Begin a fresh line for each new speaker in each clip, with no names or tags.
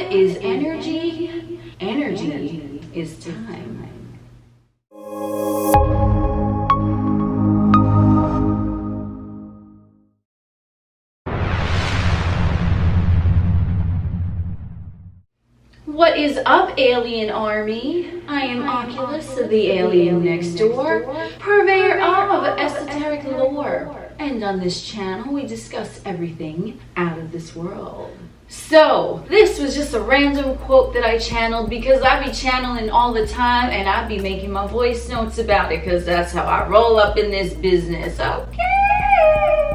What is energy? Energy is time. What is up, alienARMy? I am Oculus, the alien next door, purveyor of esoteric lore. And on this channel, we discuss everything out of this world. So, this was just a random quote that I channeled because I be channeling all the time and I be making my voice notes about it because that's how I roll up in this business, okay?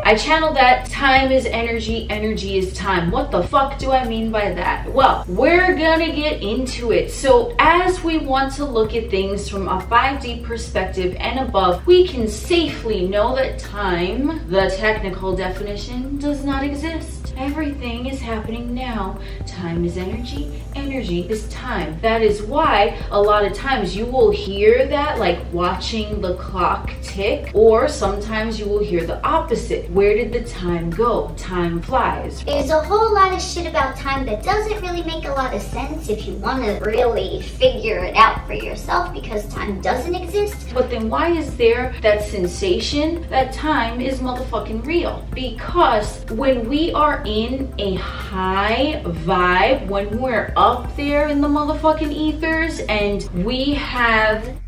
I channeled that time is energy, energy is time. What the fuck do I mean by that? Well, we're gonna get into it. So as we want to look at things from a 5D perspective and above, we can safely know that time, the technical definition, does not exist. Everything is happening now. Time is energy, energy is time. That is why a lot of times you will hear that like watching the clock tick, or sometimes you will hear the opposite. Where did the time go? Time flies.
There's a whole lot of shit about time that doesn't really make a lot of sense if you want to really figure it out for yourself, because time doesn't exist.
But then why is there that sensation that time is motherfucking real? Because when we are in a high vibe, when we're up there in the motherfucking ethers and we have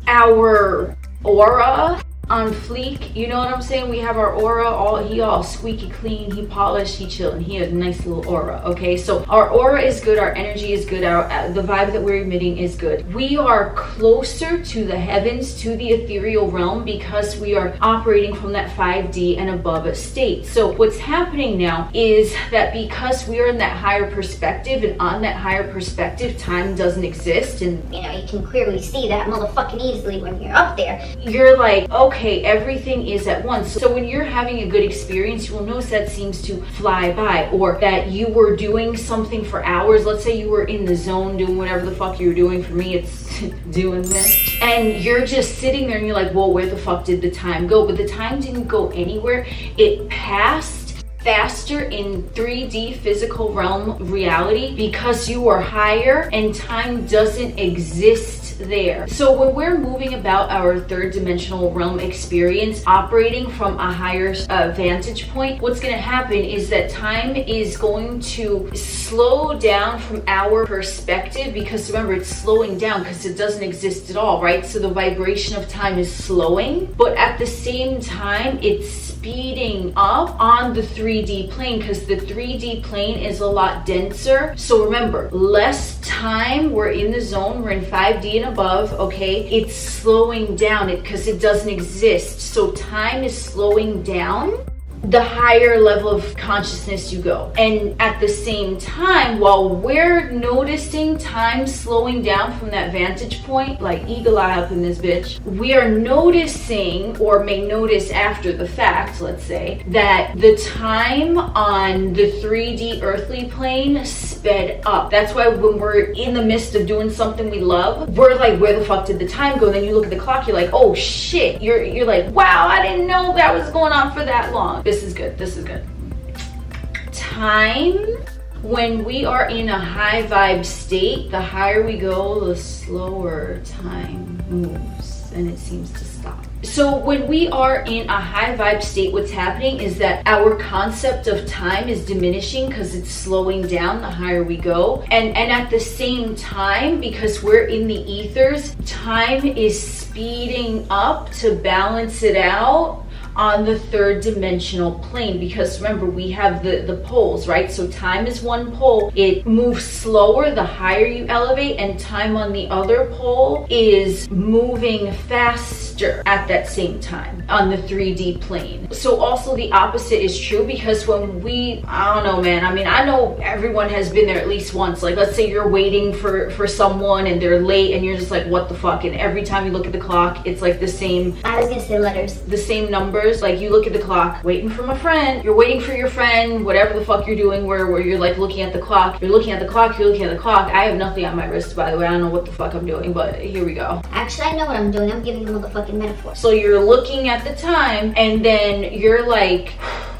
our aura on fleek, you know what I'm saying? We have our aura, he all squeaky clean, he polished, he chillin', he has a nice little aura, okay? So our aura is good, our energy is good, the vibe that we're emitting is good. We are closer to the heavens, to the ethereal realm, because we are operating from that 5D and above state. So what's happening now is that because we are in that higher perspective, and on that higher perspective, time doesn't exist, and
you know, you can clearly see that motherfucking easily when you're up there.
You're like, okay, everything is at once. So when you're having a good experience, you will notice that seems to fly by, or that you were doing something for hours. Let's say you were in the zone doing whatever the fuck you were doing. For me, it's doing this. And you're just sitting there and you're like, well, where the fuck did the time go? But the time didn't go anywhere. It passed faster in 3D physical realm reality because you are higher and time doesn't exist there. So when we're moving about our third dimensional realm experience, operating from a higher vantage point, what's going to happen is that time is going to slow down from our perspective, because remember, it's slowing down because it doesn't exist at all, right? So the vibration of time is slowing, but at the same time, it's speeding up on the 3D plane, because the 3D plane is a lot denser. So remember, less time, we're in the zone, we're in 5D and above, okay? It's slowing down because it doesn't exist. So time is slowing down the higher level of consciousness you go. And at the same time, while we're noticing time slowing down from that vantage point, like eagle eye up in this bitch, we are noticing, or may notice after the fact, let's say, that the time on the 3D earthly plane sped up. That's why when we're in the midst of doing something we love, we're like, where the fuck did the time go? Then you look at the clock, you're like, oh shit. You're like, wow, I didn't know that was going on for that long. This is good. This is good. Time, when we are in a high vibe state, the higher we go, the slower time moves and it seems to stop. So when we are in a high vibe state, what's happening is that our concept of time is diminishing because it's slowing down the higher we go. And at the same time, because we're in the ethers, time is speeding up to balance it out on the third dimensional plane, because remember, we have the poles, right? So time is one pole, it moves slower the higher you elevate, and time on the other pole is moving faster at that same time on the 3D plane. So also the opposite is true, because when we, I don't know, man, I mean, I know everyone has been there at least once. Like, let's say you're waiting for someone and they're late and you're just like, what the fuck? And every time you look at the clock, it's like the same,
I was gonna say letters,
the same numbers. Like, you look at the clock, waiting for my friend, you're waiting for your friend, whatever the fuck you're doing, where you're like looking at the clock, you're looking at the clock, you're looking at the clock. I have nothing on my wrist, by the way. I don't know what the fuck I'm doing, but here we go.
Actually, I know what I'm doing. I'm giving a motherfucking metaphor.
So you're looking at the time and then you're like,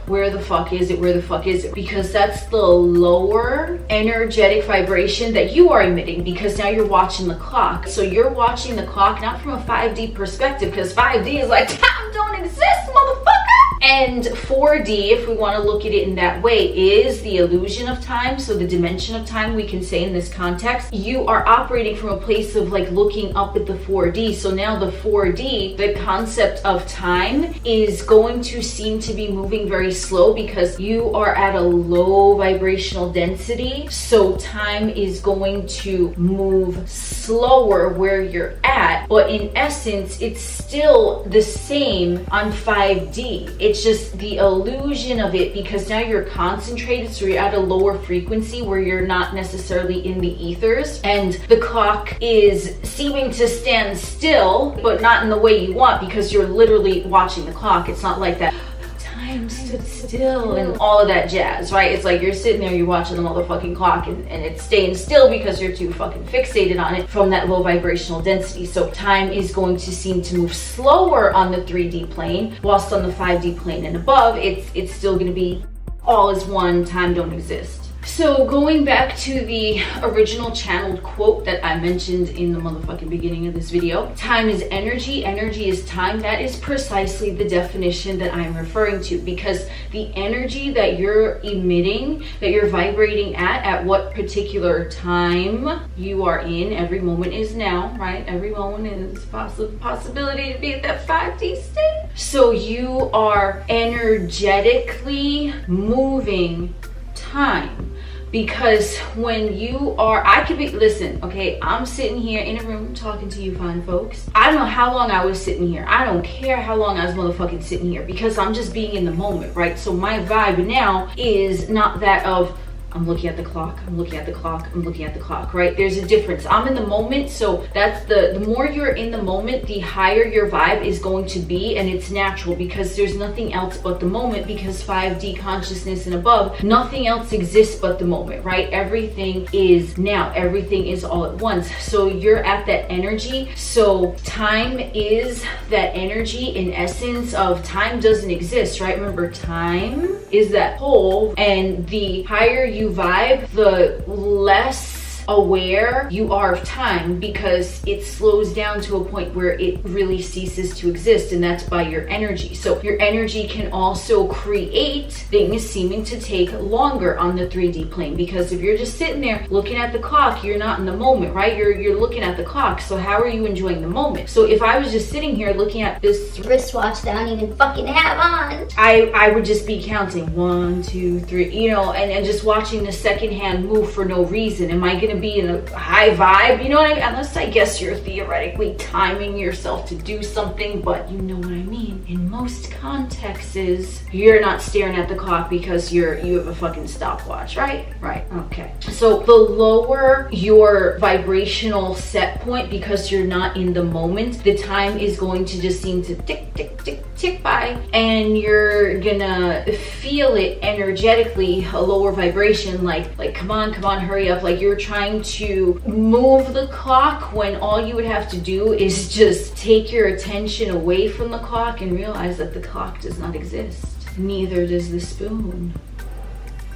where the fuck is it, where the fuck is it? Because that's the lower energetic vibration that you are emitting, because now you're watching the clock. So you're watching the clock not from a 5D perspective, because 5D is like, time don't exist, motherfucker. And 4D, if we want to look at it in that way, is the illusion of time. So the dimension of time, we can say in this context, you are operating from a place of like looking up at the 4D. So now the 4D, the concept of time is going to seem to be moving very slow because you are at a low vibrational density. So time is going to move slower where you're at, but in essence, it's still the same on 5D. It's just the illusion of it, because now you're concentrated, so you're at a lower frequency where you're not necessarily in the ethers, and the clock is seeming to stand still, but not in the way you want, because you're literally watching the clock. It's not like that time stood still and all of that jazz, right? It's like you're sitting there, you're watching the motherfucking clock, and it's staying still because you're too fucking fixated on it from that low vibrational density. So time is going to seem to move slower on the 3D plane, whilst on the 5D plane and above, it's still going to be all is one, time don't exist. So going back to the original channeled quote that I mentioned in the motherfucking beginning of this video, time is energy, energy is time. That is precisely the definition that I'm referring to, because the energy that you're emitting, that you're vibrating at what particular time you are in, every moment is now, right? Every moment is possibility to be at that 5D state. So you are energetically moving time. Because when you are, I could be, listen, okay, I'm sitting here in a room talking to you fine folks. I don't know how long I was sitting here. I don't care how long I was motherfucking sitting here, because I'm just being in the moment, right? So my vibe now is not that of, I'm looking at the clock, I'm looking at the clock, I'm looking at the clock, right? There's a difference. I'm in the moment, so that's the more you're in the moment, the higher your vibe is going to be, and it's natural because there's nothing else but the moment, because 5D consciousness and above, nothing else exists but the moment, right? Everything is now, everything is all at once. So you're at that energy. So time is that energy in essence of time doesn't exist, right? Remember, time is that whole, and the higher you vibe, the less aware you are of time, because it slows down to a point where it really ceases to exist, and that's by your energy. So your energy can also create things seeming to take longer on the 3D plane, because if you're just sitting there looking at the clock, you're not in the moment, right? You're looking at the clock, so how are you enjoying the moment? So if I was just sitting here looking at this
wristwatch that I don't even fucking have on,
I would just be counting 1, 2, 3, you know, and just watching the second hand move for no reason. Am I gonna be in a high vibe? You know what I mean? Unless I guess you're theoretically timing yourself to do something, but you know what I mean. In most contexts, you're not staring at the clock because you have a fucking stopwatch, right? Right. Okay. So the lower your vibrational set point, because you're not in the moment, the time is going to just seem to tick, tick, tick, tick by, and you're gonna feel it energetically, a lower vibration, like come on, hurry up, like you're trying to move the clock when all you would have to do is just take your attention away from the clock and realize that the clock does not exist. Neither does the spoon,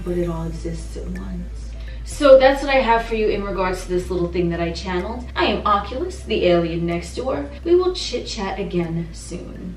but it all exists at once. So that's what I have for you in regards to this little thing that I channeled. I am Oculus, the alien next door. We will chit chat again soon.